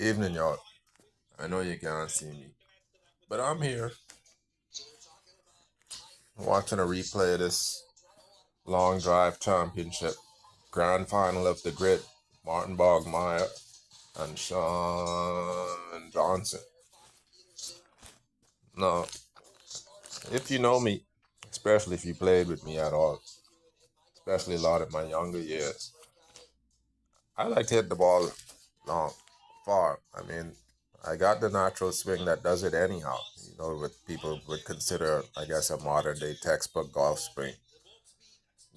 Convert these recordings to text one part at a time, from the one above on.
Evening, y'all. I know you can't see me, but I'm here watching a replay of this long drive championship grand final of the grid. Martin Bogmeyer and Sean Johnson. Now, if you know me, especially if you played with me at all, especially a lot of my younger years, I like to hit the ball long, far. I mean, I got the natural swing that does it anyhow. You know, what people would consider, I guess, a modern day textbook golf swing.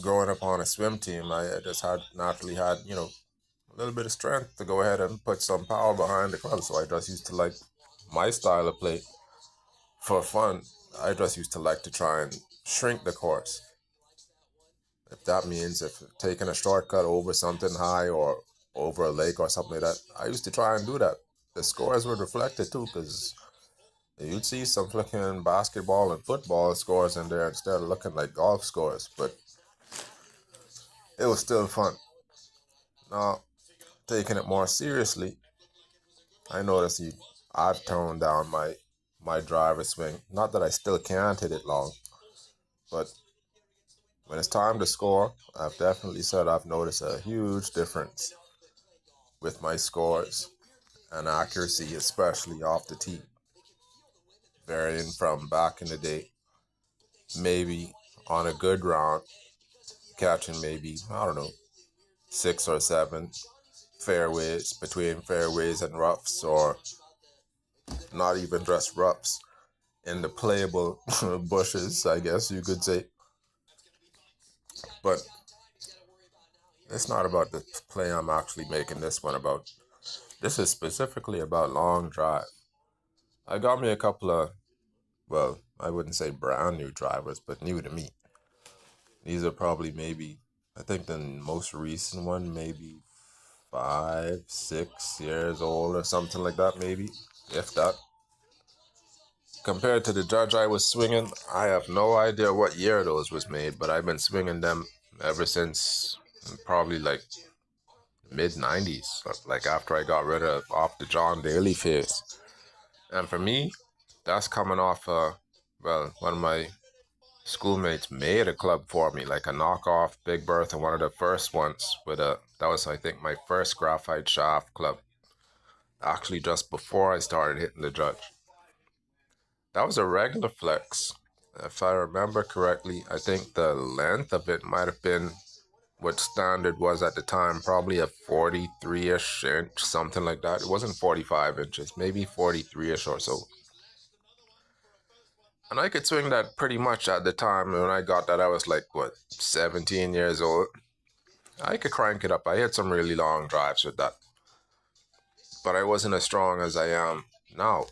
Growing up on a swim team, I just had naturally had, a little bit of strength to go ahead and put some power behind the club. So I just used to like my style of play for fun. I just used to like to try and shrink the course. If that means if taking a shortcut over something high or over a lake or something like that, I used to try and do that. The scores would reflect it too, because you'd see some flicking basketball and football scores in there instead of looking like golf scores. But it was still fun. Now, taking it more seriously, I notice I've toned down my driver swing. Not that I still can't hit it long, but when it's time to score, I've definitely said I've noticed a huge difference with my scores and accuracy, especially off the tee, varying from back in the day, maybe on a good round, catching maybe, I don't know, 6 or 7 fairways, between fairways and roughs, or not even just roughs, in the playable bushes, I guess you could say. But it's not about the play I'm actually making this one about. This is specifically about long drive. I got me a couple of, well, I wouldn't say brand new drivers, but new to me. These are probably maybe, I think the most recent one, maybe 5, 6 years old or something like that, maybe, if that. Compared to the Judge I was swinging, I have no idea what year those was made, but I've been swinging them ever since probably like mid 90s, like after I got rid of off the John Daly phase. And for me, that's coming off, well, one of my schoolmates made a club for me, like a knockoff Big Bertha, one of the first ones with that was, I think, my first graphite shaft club, actually just before I started hitting the Judge. That was a regular flex. If I remember correctly, I think the length of it might have been what standard was at the time, probably a 43-ish inch, something like that. It wasn't 45 inches, maybe 43-ish or so. And I could swing that pretty much at the time. When I got that, I was like, what, 17 years old? I could crank it up. I hit some really long drives with that. But I wasn't as strong as I am now.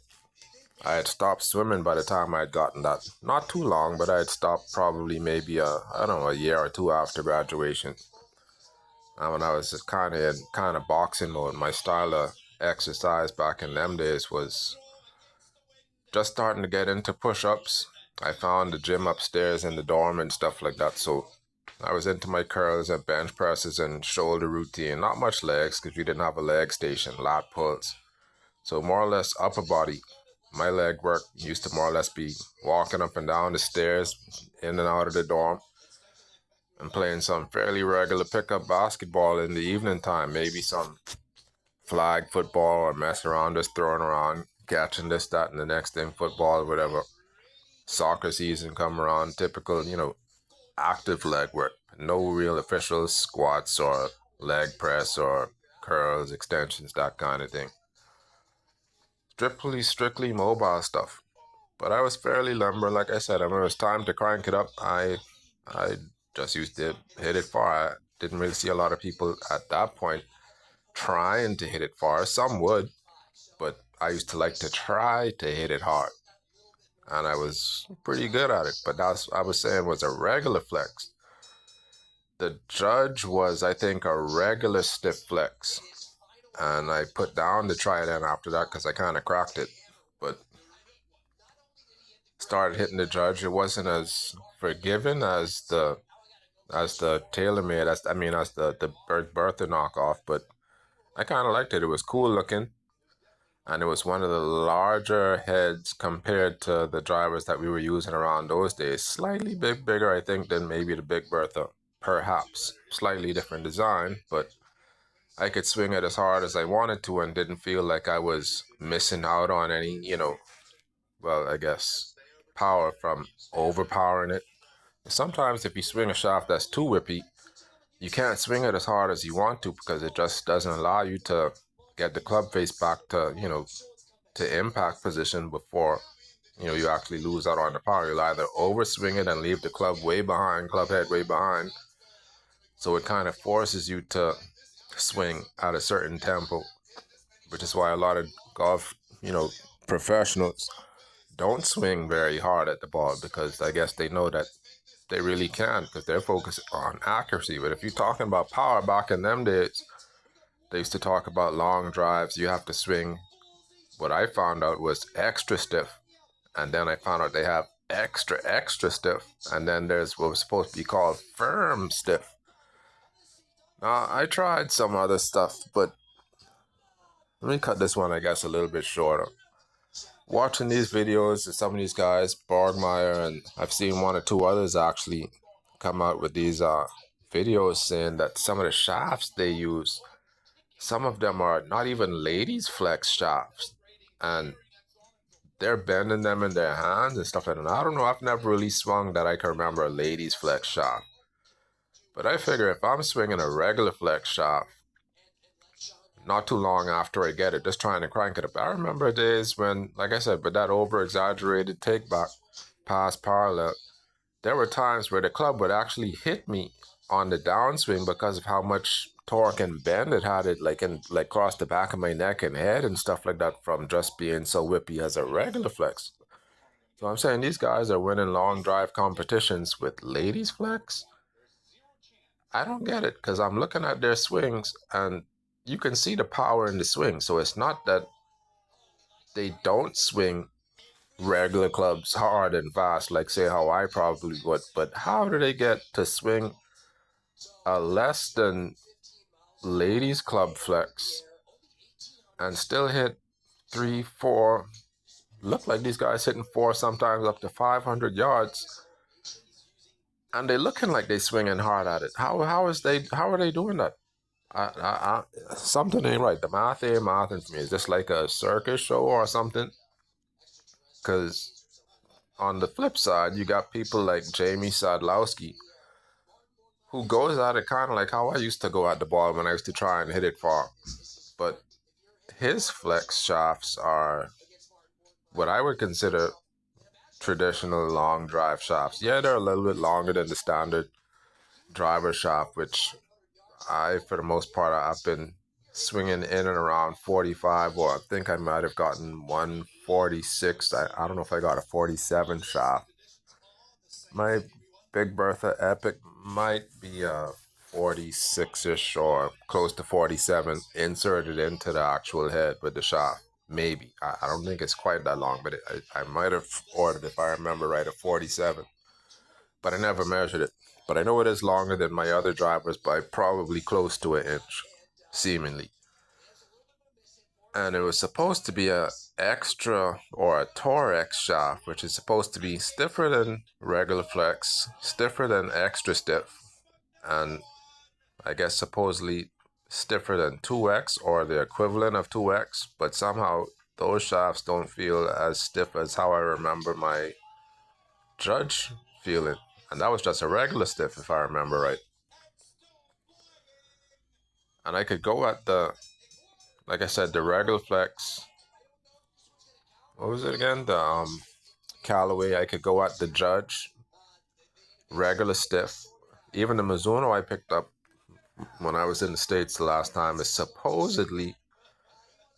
I had stopped swimming by the time I had gotten that. Not too long, but I had stopped probably maybe I don't know, a year or two after graduation. And when I was just kind of boxing mode, my style of exercise back in them days was just starting to get into push-ups. I found the gym upstairs in the dorm and stuff like that, so I was into my curls and bench presses and shoulder routine. Not much legs because we didn't have a leg station, lat pulls. So more or less upper body. My leg work used to more or less be walking up and down the stairs, in and out of the dorm, and playing some fairly regular pickup basketball in the evening time. Maybe some flag football or mess around, just throwing around, catching this, that, and the next thing, football, whatever. Soccer season come around, typical, active leg work. No real official squats or leg press or curls, extensions, that kind of thing. Strictly mobile stuff. But I was fairly limber, like I said. When it was time to crank it up, I just used to hit it far. I didn't really see a lot of people at that point trying to hit it far. Some would, but I used to like to try to hit it hard. And I was pretty good at it. But that's, I was saying, was a regular flex. The Judge was, I think, a regular stiff flex. And I put down the trident after that because I kind of cracked it. But started hitting the Judge. It wasn't as forgiving as the TaylorMade, as the Bertha knockoff, but I kind of liked it. It was cool looking. and it was one of the larger heads compared to the drivers that we were using around those days. Slightly bigger, I think, than maybe the Big Bertha. Perhaps slightly different design, but I could swing it as hard as I wanted to and didn't feel like I was missing out on any, well, I guess, power from overpowering it. Sometimes if you swing a shaft that's too whippy, you can't swing it as hard as you want to because it just doesn't allow you to get the club face back to, to impact position before, you actually lose out on the power. You'll either overswing it and leave the club way behind, club head way behind. So it kind of forces you to swing at a certain tempo, which is why a lot of golf, professionals don't swing very hard at the ball because I guess they know that they really can because they're focused on accuracy. But if you're talking about power back in them days, they used to talk about long drives. You have to swing. What I found out was extra stiff. And then I found out they have extra stiff. And then there's what was supposed to be called firm stiff. Now, I tried some other stuff, but let me cut this one, I guess, a little bit shorter. Watching these videos of some of these guys, Borgmeyer, and I've seen one or two others actually come out with these videos saying that some of the shafts they use, some of them are not even ladies flex shafts, and they're bending them in their hands and stuff like that. And I don't know, I've never really swung that I can remember a ladies flex shaft. But I figure if I'm swinging a regular flex shaft, not too long after I get it, just trying to crank it up. I remember days when, like I said, with that over-exaggerated take-back past parallel, there were times where the club would actually hit me on the downswing because of how much torque and bend it had it like across the back of my neck and head and stuff like that from just being so whippy as a regular flex. So I'm saying these guys are winning long drive competitions with ladies flex. I don't get it because I'm looking at their swings and you can see the power in the swing. So it's not that they don't swing regular clubs hard and fast, like say how I probably would, but how do they get to swing a less than ladies club flex and still hit 3, 4? Look like these guys hitting 4, sometimes up to 500 yards, and they looking like they swinging hard at it. How are they doing that? Something ain't right. The math ain't mathing for me. Is this like a circus show or something? Because on the flip side, you got people like Jamie Sadlowski, who goes at it kind of like how I used to go at the ball when I used to try and hit it far. But his flex shafts are what I would consider traditional long drive shafts. Yeah, they're a little bit longer than the standard driver shaft, which for the most part, I've been swinging in and around 45, or I think I might have gotten 146. I don't know if I got a 47 shaft. My Big Bertha Epic might be a 46-ish or close to 47 inserted into the actual head with the shaft. Maybe. I don't think it's quite that long, but I might have ordered, if I remember right, a 47. But I never measured it. But I know it is longer than my other drivers by probably close to an inch, seemingly. And it was supposed to be a extra or a Torex shaft, which is supposed to be stiffer than regular flex, stiffer than extra stiff, and I guess supposedly stiffer than 2X or the equivalent of 2X, but somehow those shafts don't feel as stiff as how I remember my Judge feeling. And that was just a regular stiff, if I remember right. And I could go at like I said, the regular flex. What was it again? The Callaway. I could go at the Judge, regular stiff. Even the Mizuno I picked up when I was in the States the last time is supposedly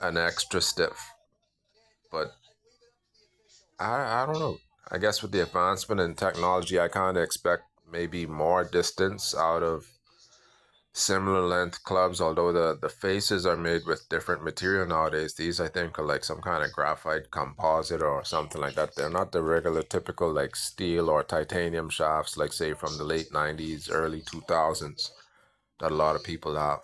an extra stiff. But I don't know. I guess with the advancement in technology, I kind of expect maybe more distance out of similar length clubs, although the faces are made with different material nowadays. These I think are like some kind of graphite composite or something like that. They're not the regular typical like steel or titanium shafts like say from the late 90s, early 2000s that a lot of people have.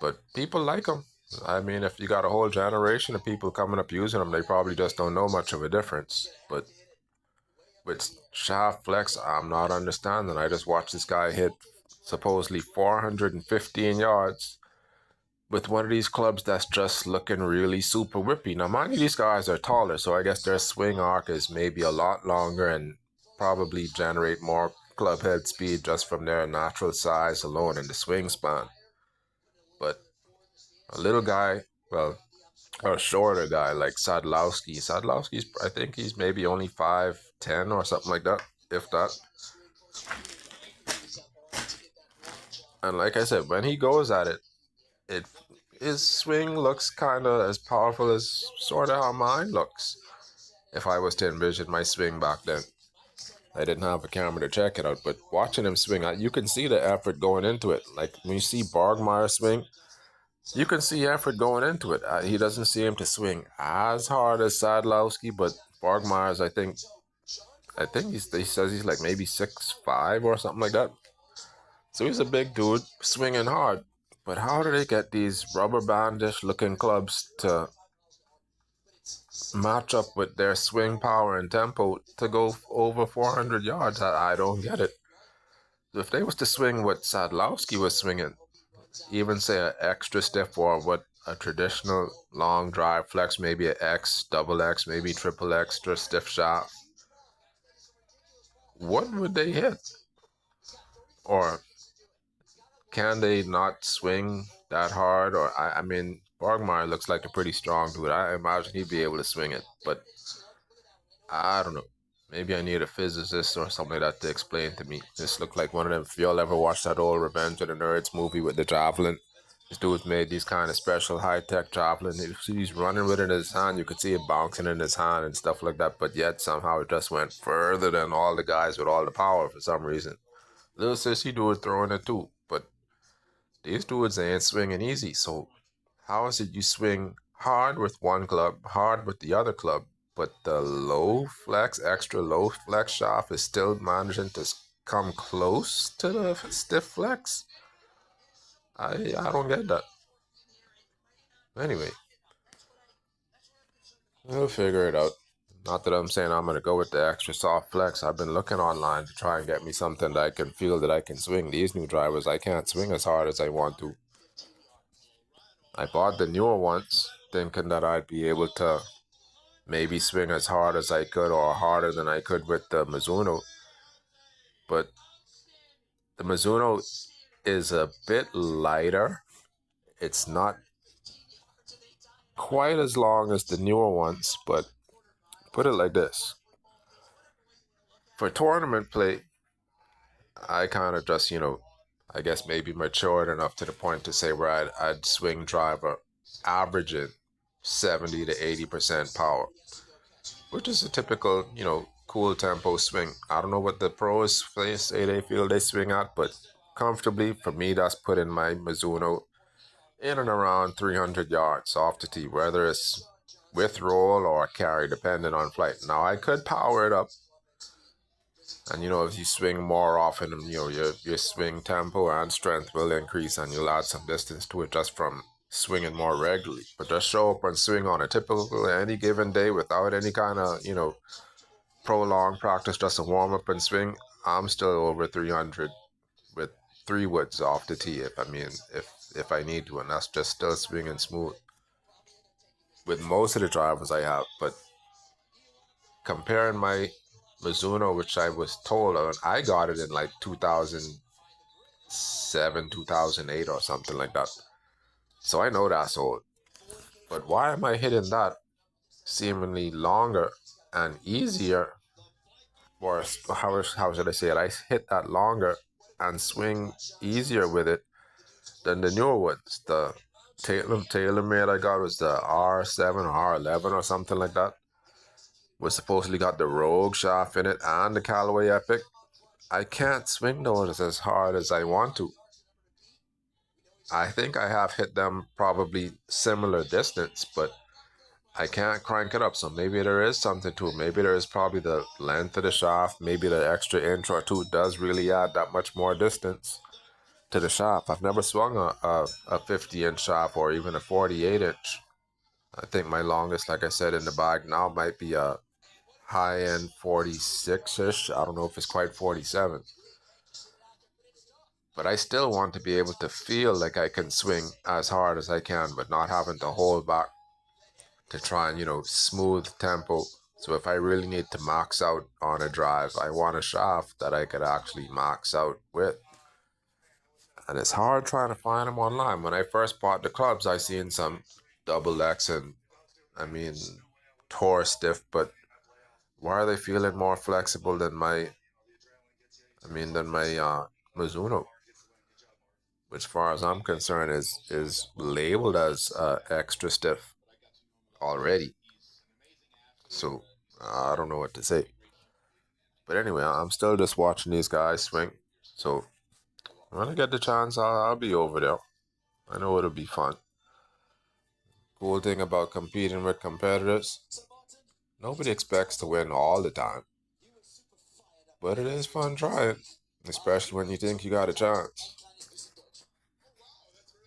But people like them. I mean, if you got a whole generation of people coming up using them, they probably just don't know much of a difference. But with shaft flex, I'm not understanding. I just watched this guy hit supposedly 415 yards with one of these clubs that's just looking really super whippy. Now, mind you, these guys are taller, so I guess their swing arc is maybe a lot longer and probably generate more club head speed just from their natural size alone in the swing span. But a little guy, well, a shorter guy like Sadlowski. Sadlowski's, I think he's maybe only 5'10" or something like that, if that. And like I said, when he goes at it, it his swing looks kind of as powerful as sort of how mine looks. If I was to envision my swing back then, I didn't have a camera to check it out, but watching him swing, you can see the effort going into it. Like when you see Borgmeyer swing, you can see effort going into it. He doesn't seem to swing as hard as Sadlowski, but Borgmeyer's, he says he's like maybe 6'5" or something like that. So he's a big dude swinging hard. But how do they get these rubber bandish looking clubs to match up with their swing power and tempo to go over 400 yards? I don't get it. If they was to swing what Sadlowski was swinging, even say an extra stiff or what a traditional long drive flex, maybe an X, double X, maybe triple extra stiff shaft, what would they hit? Or can they not swing that hard? Or I mean, Borgmeyer looks like a pretty strong dude. I imagine he'd be able to swing it, but I don't know. Maybe I need a physicist or something like that to explain to me. This looked like one of them. If y'all ever watched that old Revenge of the Nerds movie with the javelin, this dude's made these kind of special high-tech javelin. He's running with it in his hand. You could see it bouncing in his hand and stuff like that. But yet somehow it just went further than all the guys with all the power for some reason. Little sissy dude throwing it too. But these dudes ain't swinging easy. So how is it you swing hard with one club, hard with the other club, but the low flex, extra low flex shaft is still managing to come close to the stiff flex? I don't get that. Anyway, we'll figure it out. Not that I'm saying I'm going to go with the extra soft flex. I've been looking online to try and get me something that I can feel that I can swing. These new drivers, I can't swing as hard as I want to. I bought the newer ones thinking that I'd be able to maybe swing as hard as I could or harder than I could with the Mizuno. But the Mizuno is a bit lighter. It's not quite as long as the newer ones, but put it like this. For tournament play, I kind of just, I guess maybe matured enough to the point to say where I'd swing driver averaging 70 to 80% power, which is a typical, cool tempo swing. I don't know what the pros say they feel they swing at, but comfortably, for me, that's putting my Mizuno in and around 300 yards off the tee, whether it's with roll or carry, depending on flight. Now, I could power it up, and if you swing more often, your swing tempo and strength will increase, and you'll add some distance to it just from swinging more regularly. But just show up and swing on a typical any given day without any kind of prolonged practice, just a warm up and swing. I'm still over 300 with 3 woods off the tee. If I need to, and that's just still swinging smooth with most of the drivers I have. But comparing my Mizuno, which I was told, I got it in like 2007, 2008 or something like that. So I know that's old. But why am I hitting that seemingly longer and easier? Or how should I say it? I hit that longer and swing easier with it than the newer ones. The TaylorMade I got was the R7 or R11 or something like that. Was supposedly got the Rogue shaft in it and the Callaway Epic. I can't swing those as hard as I want to. I think I have hit them probably similar distance, but I can't crank it up. So maybe there is something to it. Maybe there is probably the length of the shaft. Maybe the extra inch or two does really add that much more distance. to the shaft. I've never swung a 50-inch shaft or even a 48-inch. I think my longest, like I said, in the bag now might be a high-end 46-ish. I don't know if it's quite 47. But I still want to be able to feel like I can swing as hard as I can, but not having to hold back to try and, smooth tempo. So if I really need to max out on a drive, I want a shaft that I could actually max out with. And it's hard trying to find them online. When I first bought the clubs, I seen some double X and, I mean, Tor stiff, but why are they feeling more flexible than my Mizuno? Which, as far as I'm concerned, is labeled as extra stiff already. So I don't know what to say. But anyway, I'm still just watching these guys swing. So when I get the chance, I'll be over there. I know it'll be fun. Cool thing about competing with competitors, nobody expects to win all the time. But it is fun trying, especially when you think you got a chance.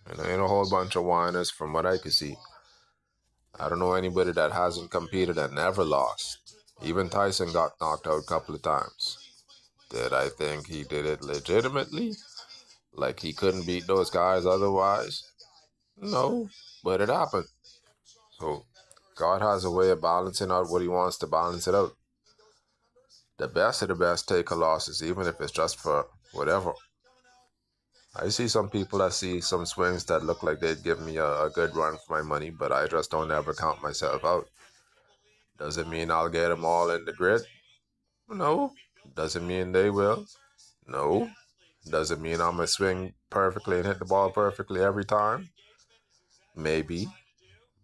And there ain't a whole bunch of whiners from what I can see. I don't know anybody that hasn't competed and never lost. Even Tyson got knocked out a couple of times. Did I think he did it legitimately? Like he couldn't beat those guys otherwise? No, but it happened. So God has a way of balancing out what he wants to balance it out. The best of the best take a losses, even if it's just for whatever. I see some people that see some swings that look like they'd give me a good run for my money, but I just don't ever count myself out. Does it mean I'll get them all in the grid? No. Does it mean they will? No. Does it mean I'm going to swing perfectly and hit the ball perfectly every time? Maybe.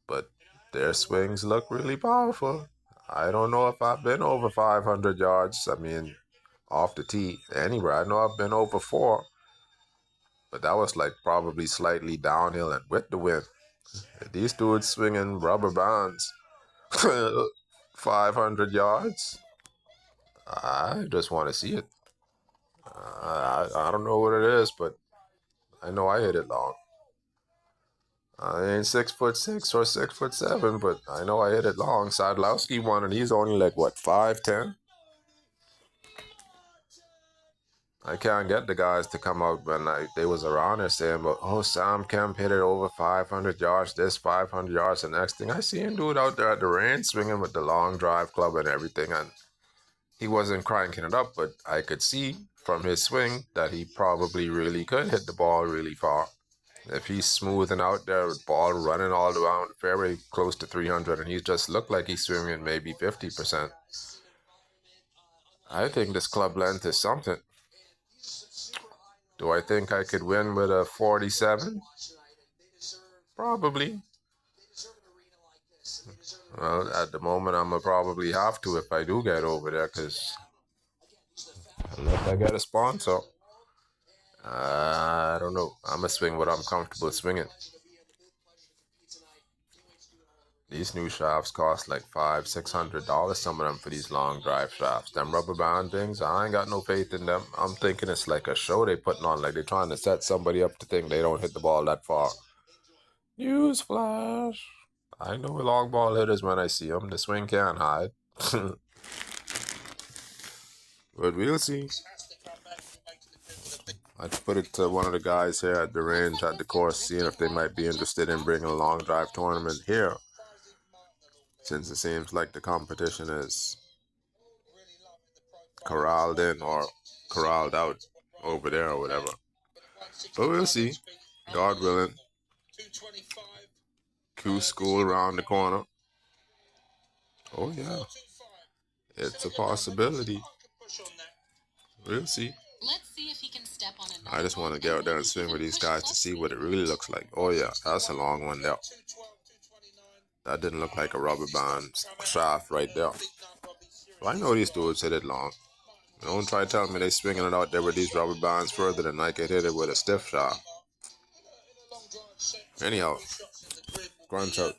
But their swings look really powerful. I don't know if I've been over 500 yards. I mean, off the tee anywhere. I know I've been over 4. But that was like probably slightly downhill and with the wind. These dudes swinging rubber bands 500 yards. I just want to see it. I don't know what it is, but I know I hit it long. I ain't 6'6" or 6'7", but I know I hit it long. Sadlowski won, and he's only like what 5'10". I can't get the guys to come out when they was around there saying, but oh, Sam Kemp hit it over 500 yards, this 500 yards, the next thing. I see him do it out there at the range, swinging with the long drive club and everything, and he wasn't cranking it up, but I could see from his swing that he probably really could hit the ball really far. If he's smoothing out there with ball running all around the fairway close to 300 and he just looked like he's swinging maybe 50%, I think this club length is something. Do I think I could win with a 47? Probably. Well, at the moment, I'm going to probably have to if I do get over there, because unless I get a sponsor, I don't know. I'm going to swing what I'm comfortable swinging. These new shafts cost like $500-$600, some of them, for these long drive shafts. Them rubber band things, I ain't got no faith in them. I'm thinking it's like a show they putting on, like they're trying to set somebody up to think they don't hit the ball that far. Newsflash. I know long ball hitters when I see them. The swing can't hide. But we'll see. I put it to one of the guys here at the range, at the course, seeing if they might be interested in bringing a long drive tournament here, since it seems like the competition is corralled in or corralled out over there or whatever. But we'll see. God willing. Q school around the corner. Oh yeah. It's a possibility. We'll see. I just want to get out there and swing with these guys to see what it really looks like. Oh yeah, that's a long one there. That didn't look like a rubber band shaft right there. Well, I know these dudes hit it long. Don't try telling me they swinging it out there with these rubber bands further than I could hit it with a stiff shaft. Anyhow, crunch out.